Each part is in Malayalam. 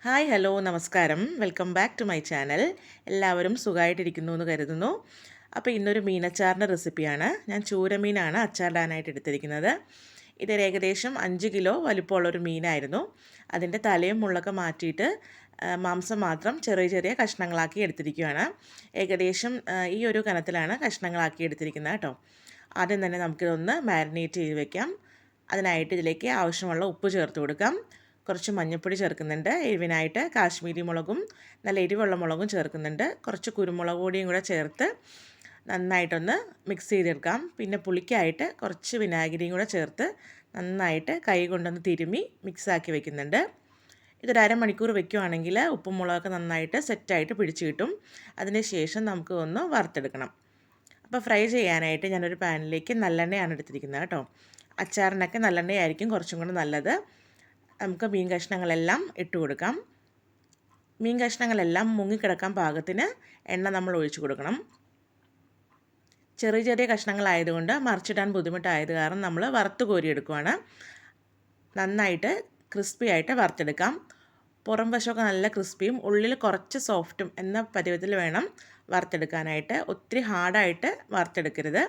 ഹായ് ഹലോ നമസ്കാരം welcome back to my channel. എല്ലാവരും സുഖമായിട്ടിരിക്കുന്നു എന്ന് കരുതുന്നു. അപ്പോൾ ഇന്നൊരു മീനച്ചാറിൻ്റെ റെസിപ്പിയാണ്. ഞാൻ ചൂരമീനാണ് അച്ചാറിടാനായിട്ട് എടുത്തിരിക്കുന്നത്. ഇതൊരു ഏകദേശം 5 കിലോ വലിപ്പമുള്ളൊരു മീനായിരുന്നു. അതിൻ്റെ തലയും മുള്ളൊക്കെ മാറ്റിയിട്ട് മാംസം മാത്രം ചെറിയ ചെറിയ കഷ്ണങ്ങളാക്കി എടുത്തിരിക്കുകയാണ്. ഏകദേശം ഈ ഒരു കനത്തിലാണ് കഷ്ണങ്ങളാക്കി എടുത്തിരിക്കുന്നത് കേട്ടോ. ആദ്യം തന്നെ നമുക്കിതൊന്ന് മാരിനേറ്റ് ചെയ്ത് വെക്കാം. അതിനായിട്ട് ഇതിലേക്ക് ആവശ്യമുള്ള ഉപ്പ് ചേർത്ത് കൊടുക്കാം. കുറച്ച് മഞ്ഞൾപ്പൊടി ചേർക്കുന്നുണ്ട്. എരിവിനായിട്ട് കാശ്മീരി മുളകും നല്ല എരിവുള്ള മുളകും ചേർക്കുന്നുണ്ട്. കുറച്ച് കുരുമുളക് പൊടിയും കൂടെ ചേർത്ത് നന്നായിട്ടൊന്ന് മിക്സ് ചെയ്തെടുക്കാം. പിന്നെ പുളിക്കായിട്ട് കുറച്ച് വിനാഗിരിയും കൂടെ ചേർത്ത് നന്നായിട്ട് കൈ കൊണ്ടൊന്ന് തിരുമ്മി മിക്സാക്കി വെക്കുന്നുണ്ട്. ഇതൊരു അരമണിക്കൂർ വെക്കുകയാണെങ്കിൽ ഉപ്പും മുളകൊക്കെ നന്നായിട്ട് സെറ്റായിട്ട് പിടിച്ച് കിട്ടും. അതിന് ശേഷം നമുക്ക് ഒന്ന് വറുത്തെടുക്കണം. അപ്പോൾ ഫ്രൈ ചെയ്യാനായിട്ട് ഞാനൊരു പാനിലേക്ക് നല്ലെണ്ണയാണ് എടുത്തിരിക്കുന്നത് കേട്ടോ. അച്ചാറിനൊക്കെ നല്ലെണ്ണയായിരിക്കും കുറച്ചും കൂടെ നല്ലത്. നമുക്ക് മീൻ കഷ്ണങ്ങളെല്ലാം ഇട്ട് കൊടുക്കാം. മീൻ കഷ്ണങ്ങളെല്ലാം മുങ്ങിക്കിടക്കാൻ പാകത്തിന് എണ്ണ നമ്മൾ ഒഴിച്ചു കൊടുക്കണം. ചെറിയ ചെറിയ കഷ്ണങ്ങളായതുകൊണ്ട് മറിച്ചിടാൻ ബുദ്ധിമുട്ടായത് കാരണം നമ്മൾ വറുത്ത് കോരിയെടുക്കുവാണ്. നന്നായിട്ട് ക്രിസ്പി ആയിട്ട് വറുത്തെടുക്കാം. പുറം വശമൊക്കെ നല്ല ക്രിസ്പിയും ഉള്ളിൽ കുറച്ച് സോഫ്റ്റും എന്ന പരുവത്തിൽ വേണം വറുത്തെടുക്കാനായിട്ട്. ഒത്തിരി ഹാർഡായിട്ട് വറുത്തെടുക്കരുത്.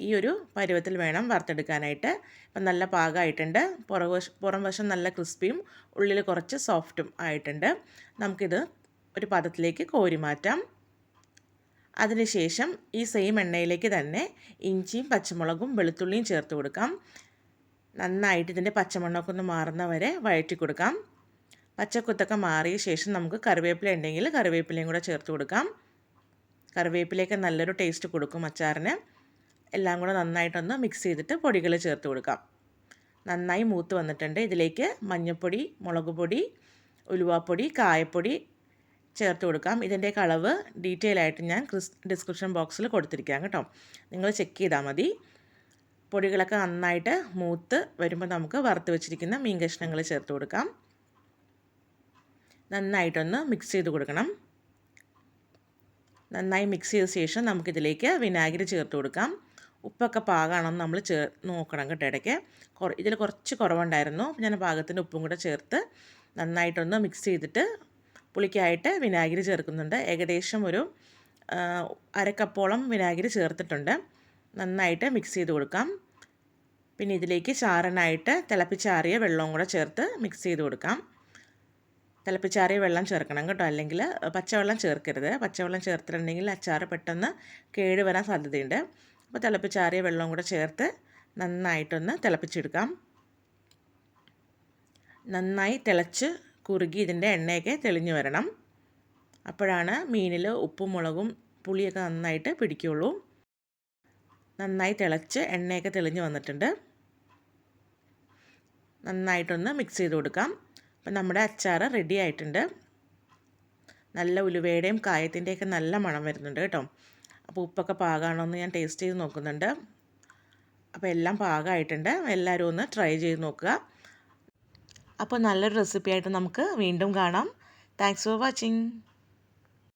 ഈ ഒരു പരുവത്തിൽ വേണം വറുത്തെടുക്കാനായിട്ട്. ഇപ്പം നല്ല പാകമായിട്ടുണ്ട്. പുറം വശം നല്ല ക്രിസ്പിയും ഉള്ളിൽ കുറച്ച് സോഫ്റ്റും ആയിട്ടുണ്ട്. നമുക്കിത് ഒരു പാത്രത്തിലേക്ക് കോരി മാറ്റാം. അതിനുശേഷം ഈ സെയിം എണ്ണയിലേക്ക് തന്നെ ഇഞ്ചിയും പച്ചമുളകും വെളുത്തുള്ളിയും ചേർത്ത് കൊടുക്കാം. നന്നായിട്ട് ഇതിൻ്റെ പച്ചമണ്ണൊക്കെ ഒന്ന് മാറുന്ന വരെ വഴറ്റി കൊടുക്കാം. പച്ചക്കുത്തൊക്കെ മാറിയ ശേഷം നമുക്ക് കറിവേപ്പില ഉണ്ടെങ്കിൽ കറിവേപ്പിലയും കൂടെ ചേർത്ത് കൊടുക്കാം. കറിവേപ്പിലയൊക്കെ നല്ലൊരു ടേസ്റ്റ് കൊടുക്കും അച്ചാറിന്. എല്ലാം കൂടെ നന്നായിട്ടൊന്ന് മിക്സ് ചെയ്തിട്ട് പൊടികൾ ചേർത്ത് കൊടുക്കാം. നന്നായി മൂത്ത് വന്നിട്ടുണ്ട്. ഇതിലേക്ക് മഞ്ഞൾപ്പൊടി, മുളക് പൊടി, ഉലുവാപ്പൊടി, കായപ്പൊടി ചേർത്ത് കൊടുക്കാം. ഇതിൻ്റെയൊക്കെ അളവ് ഡീറ്റെയിൽ ആയിട്ട് ഞാൻ ഡിസ്ക്രിപ്ഷൻ ബോക്സിൽ കൊടുത്തിരിക്കാം കേട്ടോ. നിങ്ങൾ ചെക്ക് ചെയ്താൽ മതി. പൊടികളൊക്കെ നന്നായിട്ട് മൂത്ത് വരുമ്പോൾ നമുക്ക് വറുത്ത് വെച്ചിരിക്കുന്ന മീൻ കഷ്ണങ്ങൾ ചേർത്ത് കൊടുക്കാം. നന്നായിട്ടൊന്ന് മിക്സ് ചെയ്ത് കൊടുക്കണം. നന്നായി മിക്സ് ചെയ്ത ശേഷം നമുക്കിതിലേക്ക് വിനാഗിരി ചേർത്ത് കൊടുക്കാം. ഉപ്പൊക്കെ പാകമാണെന്ന് നമ്മൾ നോക്കണം കേട്ടോ. ഇടയ്ക്ക് ഇതിൽ കുറച്ച് കുറവുണ്ടായിരുന്നു. ഞാൻ പാകത്തിന് ഉപ്പും കൂടെ ചേർത്ത് നന്നായിട്ടൊന്ന് മിക്സ് ചെയ്തിട്ട് പുളിക്കായിട്ട് വിനാഗിരി ചേർക്കുന്നുണ്ട്. ഏകദേശം ഒരു അരക്കപ്പോളം വിനാഗിരി ചേർത്തിട്ടുണ്ട്. നന്നായിട്ട് മിക്സ് ചെയ്ത് കൊടുക്കാം. പിന്നെ ഇതിലേക്ക് ചാറിനായിട്ട് തിളപ്പിച്ചാറിയ വെള്ളവും കൂടെ ചേർത്ത് മിക്സ് ചെയ്ത് കൊടുക്കാം. തിളപ്പിച്ചാറിയ വെള്ളം ചേർക്കണം കേട്ടോ, അല്ലെങ്കിൽ പച്ചവെള്ളം ചേർക്കരുത്. പച്ചവെള്ളം ചേർത്തിട്ടുണ്ടെങ്കിൽ അച്ചാർ പെട്ടെന്ന് കേടുവരാൻ സാധ്യതയുണ്ട്. അപ്പോൾ തിളപ്പിച്ചാറിയ വെള്ളവും കൂടെ ചേർത്ത് നന്നായിട്ടൊന്ന് തിളപ്പിച്ചെടുക്കാം. നന്നായി തിളച്ച് കുറുകി ഇതിൻ്റെ എണ്ണയൊക്കെ തെളിഞ്ഞു വരണം. അപ്പോഴാണ് മീനിൽ ഉപ്പും മുളകും പുളിയൊക്കെ നന്നായിട്ട് പിടിക്കുകയുള്ളൂ. നന്നായി തിളച്ച് എണ്ണയൊക്കെ തെളിഞ്ഞു വന്നിട്ടുണ്ട്. നന്നായിട്ടൊന്ന് മിക്സ് ചെയ്ത് കൊടുക്കാം. അപ്പം നമ്മുടെ അച്ചാർ റെഡി ആയിട്ടുണ്ട്. നല്ല ഉലുവയുടെയും കായത്തിൻ്റെയൊക്കെ നല്ല മണം വരുന്നുണ്ട് കേട്ടോ. അപ്പോൾ ഉപ്പൊക്കെ പാകമാണോ എന്ന് ഞാൻ ടേസ്റ്റ് ചെയ്ത് നോക്കുന്നുണ്ട്. അപ്പോൾ എല്ലാം പാകമായിട്ടുണ്ട്. എല്ലാവരും ഒന്ന് ട്രൈ ചെയ്ത് നോക്കുക. അപ്പോൾ നല്ലൊരു റെസിപ്പി ആയിട്ട് നമുക്ക് വീണ്ടും കാണാം. Thanks for watching.